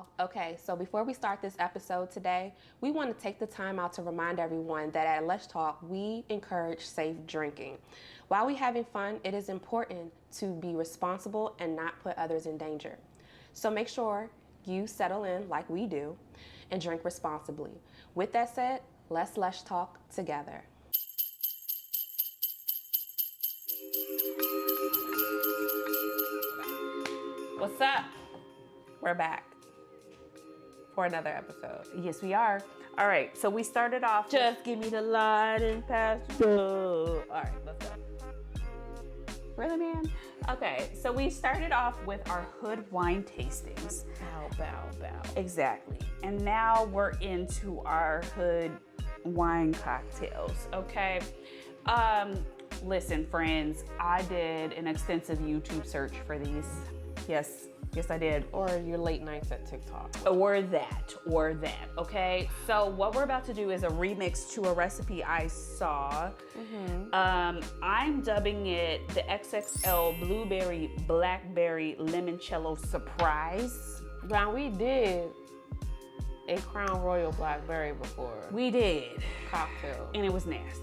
y'all. Okay, so before we start this episode today, we want to take the time out to remind everyone that at Let's Talk, we encourage safe drinking. While we're having fun, it is important to be responsible and not put others in danger. So make sure you settle in like we do and drink responsibly. With that said, let's talk together. What's up? We're back for another episode. Yes, we are. All right, so we started off Just give me the light and pass the door. All right, let's go. Really, man? Okay, so we started off with our hood wine tastings. Bow. Exactly. And now we're into our hood wine cocktails, okay? Listen, friends, I did an extensive YouTube search for these. Yes, I did. Or your late nights at TikTok. Or that, okay? So what we're about to do is a remix to a recipe I saw. I'm dubbing it the XXL Blueberry, Blackberry, Limoncello Surprise. Now, we did a Crown Royal Blackberry before. We did. Cocktail. And it was nasty.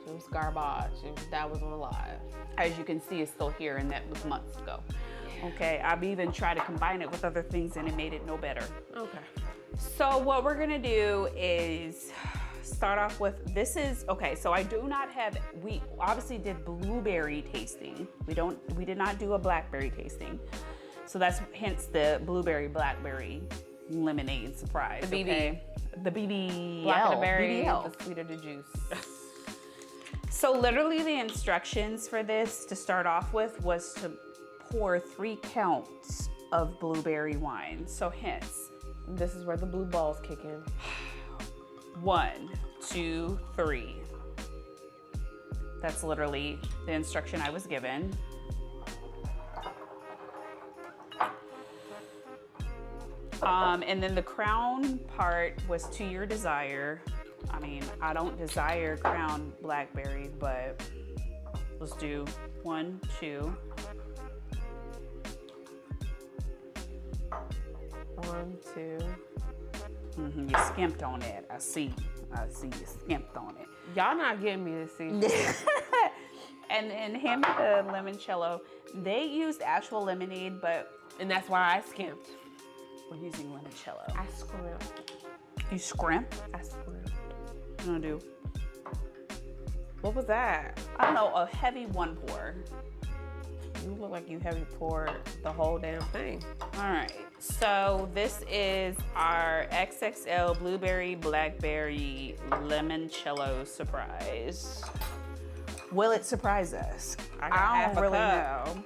It was garbage, and that wasn't alive. As you can see, it's still here, and that was months ago. Okay, I've even tried to combine it with other things, and it made it no better. Okay. So what we're gonna do is start off with, okay, so I do not have, we obviously did blueberry tasting. We did not do a blackberry tasting. So that's hence the blueberry blackberry lemonade surprise. The BB. Okay? The BB. Black of the berry, BBL. the sweeter the juice. So literally the instructions for this to start off with was to pour 3 counts of blueberry wine. So hence, This is where the blue balls kick in. 1, 2, 3. That's literally the instruction I was given. And then the crown part was to your desire. I mean, I don't desire crown blackberry, but let's do 1, 2. 1, 2. You skimped on it. I see you skimped on it. Y'all not getting me to see. And then him and the limoncello, they used actual lemonade, And that's why I skimped. we're using limoncello. I scrimped. You scrimp? I scrimped. I'm gonna do, What was that? I don't know, a heavy 1 pour. You look like you heavy poured the whole damn thing. All right, so this is our XXL Blueberry Blackberry Limoncello Surprise. Will it surprise us? I got half a don't really cup. know.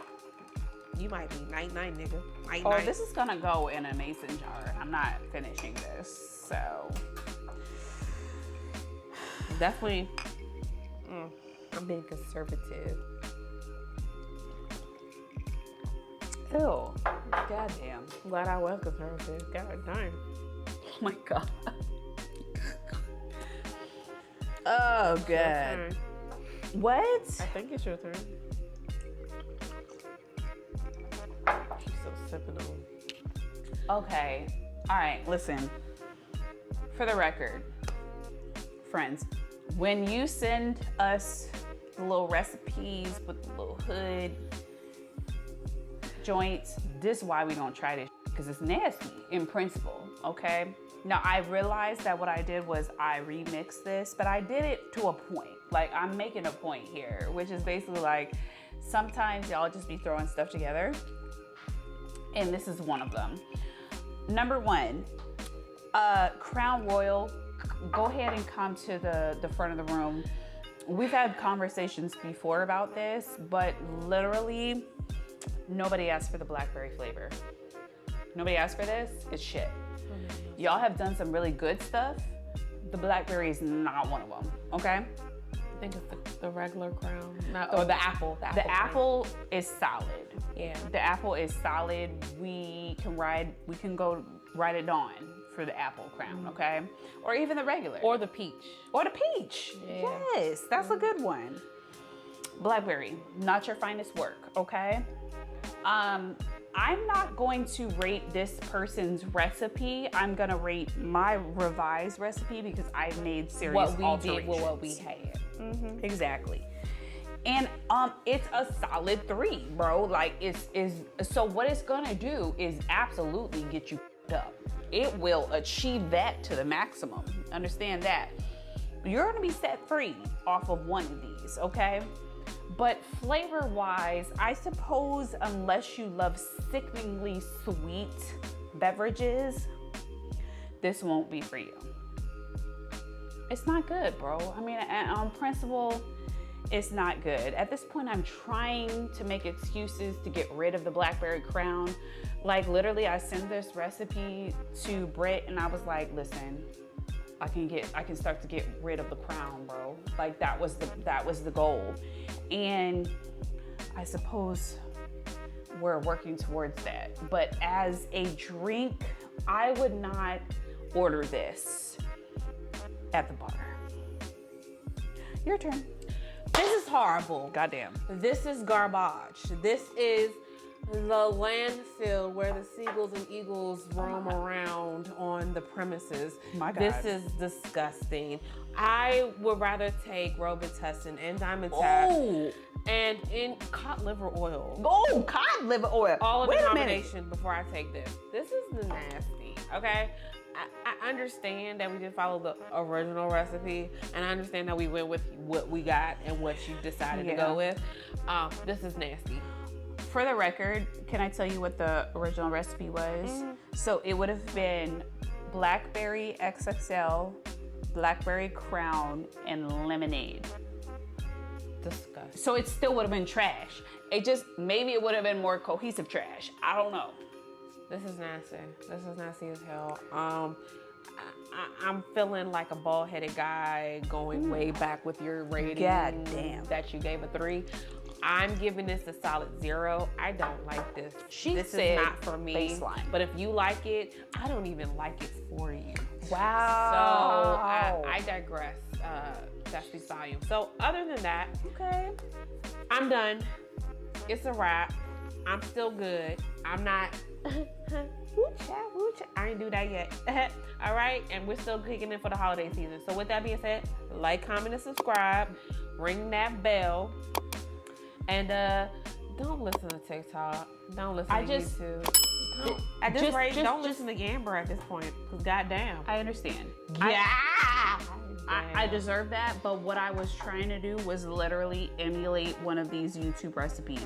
You might be night, nigga. Night. Oh, this is gonna go in a mason jar. I'm not finishing this, so. Definitely. I'm being conservative. Ew, goddamn. Glad I was conservative. God damn. Oh my God. Oh, Your God. turn. What? I think it's your turn. She's still sipping on. Okay. All right, listen. For the record, friends, when you send us the little recipes with the little hood joints, this is why we don't try this, because it's nasty in principle, okay? Now, I realized that what I did was I remixed this, but I did it to a point. Like, I'm making a point here, which is basically like, sometimes y'all just be throwing stuff together, and this is one of them. Number 1, Crown Royal, go ahead and come to the front of the room. We've had conversations before about this, but literally, nobody asked for the blackberry flavor. Nobody asked for this. It's shit. Y'all have done some really good stuff. The blackberry is not one of them, okay? I think it's the regular Crown. Or the apple. The apple is solid. Yeah. The apple is solid. We can go ride it on for the apple Crown, okay? Or even the regular. Or the peach. Or the peach. Yeah. Yes, that's a good one. Blackberry, not your finest work, okay? I'm not going to rate this person's recipe. I'm gonna rate my revised recipe because I made serious alterations. Did with what we had. Exactly. And it's a solid 3, bro. Like so what it's gonna do is absolutely get you up. It will achieve that to the maximum. Understand that. You're gonna be set free off of one of these, okay? But flavor-wise, I suppose unless you love sickeningly sweet beverages, this won't be for you. It's not good, bro. I mean, on principle, it's not good. At this point, I'm trying to make excuses to get rid of the Blackberry crown. Like literally, I sent this recipe to Britt and I was like, listen, I can start to get rid of the crown, bro. Like that was the goal. And I suppose we're working towards that. But as a drink, I would not order this at the bar. Your turn. This is horrible. Goddamn. This is garbage. This is the landfill where the seagulls and eagles roam around on the premises. My God. This is disgusting. I would rather take Robitussin and Diamond Tap and in cod liver oil. Oh, cod liver oil. All in the combination before I take this. This is nasty, okay? I understand that we didn't follow the original recipe, and I understand that we went with what we got and what you decided to go with. This is nasty. For the record, can I tell you what the original recipe was? So it would have been Blackberry XXL, Blackberry Crown, and lemonade. Disgusting. So it still would have been trash. Maybe it would have been more cohesive trash. I don't know. This is nasty. This is nasty as hell. I'm feeling like a bald-headed guy going way back with your rating. God damn. That you gave a 3. I'm giving this a solid 0. I don't like this. This is not for me. Baseline. But if you like it, I don't even like it for you. Wow. So I digress. That speaks volumes. So other than that, Okay. I'm done. It's a wrap. I'm still good. I'm not. I ain't do that yet. All right, and we're still kicking in for the holiday season. So with that being said, like, comment, and subscribe. Ring that bell. And don't listen to TikTok. Don't listen to YouTube. At this rate, don't listen to Gamber at this point. Cause goddamn. I understand. Yeah. I deserve that, but what I was trying to do was literally emulate one of these YouTube recipes.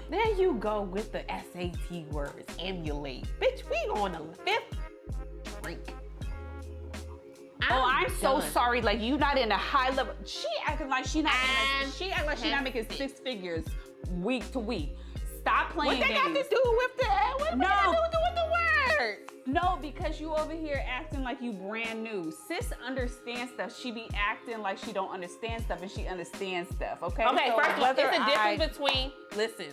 There you go with the SAT words, emulate. Bitch, we on the 5th drink. I'm so sorry. Like, you not in a high level. She acting like she not making 6 figures week to week. Stop playing games. What they got to do with that? What they got to do with the word? No, because you over here acting like you brand new. Sis understands stuff. She be acting like she don't understand stuff, and she understands stuff, okay? Okay, so first of all, it's a difference between, listen,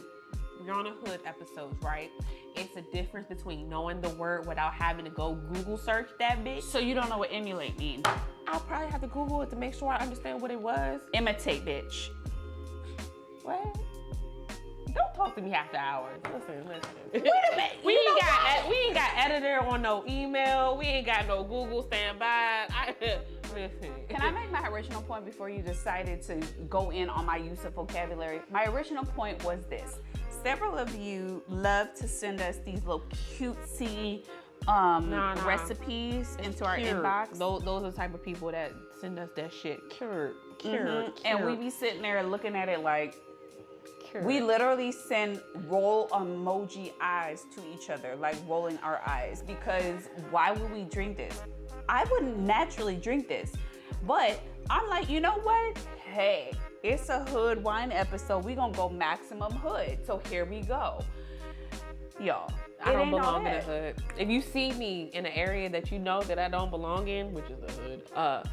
you're on a hood episodes, right? It's a difference between knowing the word without having to go Google search that bitch. So you don't know what emulate means? I'll probably have to Google it to make sure I understand what it was. Imitate, bitch. What? Don't talk to me after hours. Listen. Wait a minute. We ain't got editor on no email. We ain't got no Google standby. Listen. Can I make my original point before you decided to go in on my use of vocabulary? My original point was this. Several of you love to send us these little cutesy recipes into our inbox. Those are the type of people that send us that shit. Cured. And we be sitting there looking at it like, we literally send roll emoji eyes to each other, like rolling our eyes, because why would we drink this? I wouldn't naturally drink this, but I'm like, you know what? Hey, it's a hood wine episode. We gonna go maximum hood. So here we go. Y'all, I don't belong in the hood. If you see me in an area that you know that I don't belong in, which is the hood,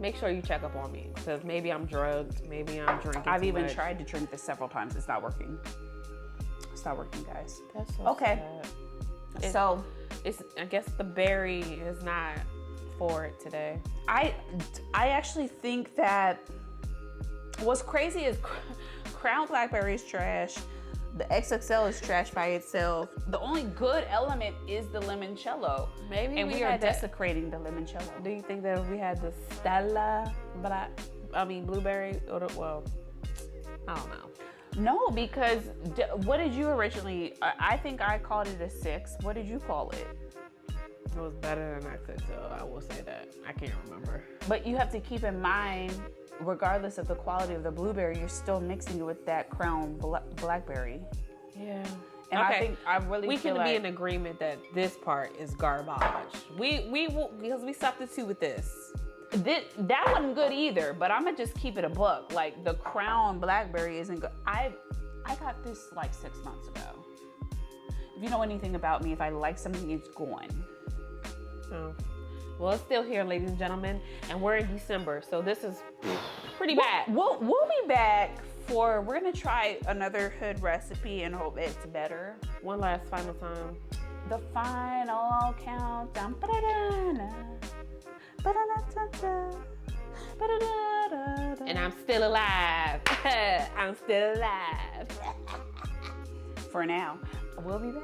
make sure you check up on me, because maybe I'm drugged, maybe I'm drinking I've even tried to drink this several times. It's not working. It's not working, guys. That's so okay. Sad. I guess the berry is not for it today. I actually think that what's crazy is Crown Blackberry is trash. The XXL is trash by itself. The only good element is the limoncello. Maybe and we are desecrating the limoncello. Do you think that if we had the blueberry, or I don't know. No, because what did you originally? I think I called it a 6. What did you call it? It was better than XXL. I will say that. I can't remember. But you have to keep in mind, regardless of the quality of the blueberry, you're still mixing it with that crown blackberry. Yeah. And okay. I think I really we feel can be like in agreement that this part is garbage. We will, because we substitute with this. That wasn't good either, but I'm gonna just keep it a buck. Like the crown blackberry isn't good. I got this like 6 months ago. If you know anything about me, if I like something, it's gone. Oh. Well, it's still here, ladies and gentlemen, and we're in December, so this is pretty bad. We'll be back we're gonna try another hood recipe and hope it's better. One last final time. The final countdown. And I'm still alive. I'm still alive. For now, we'll be back.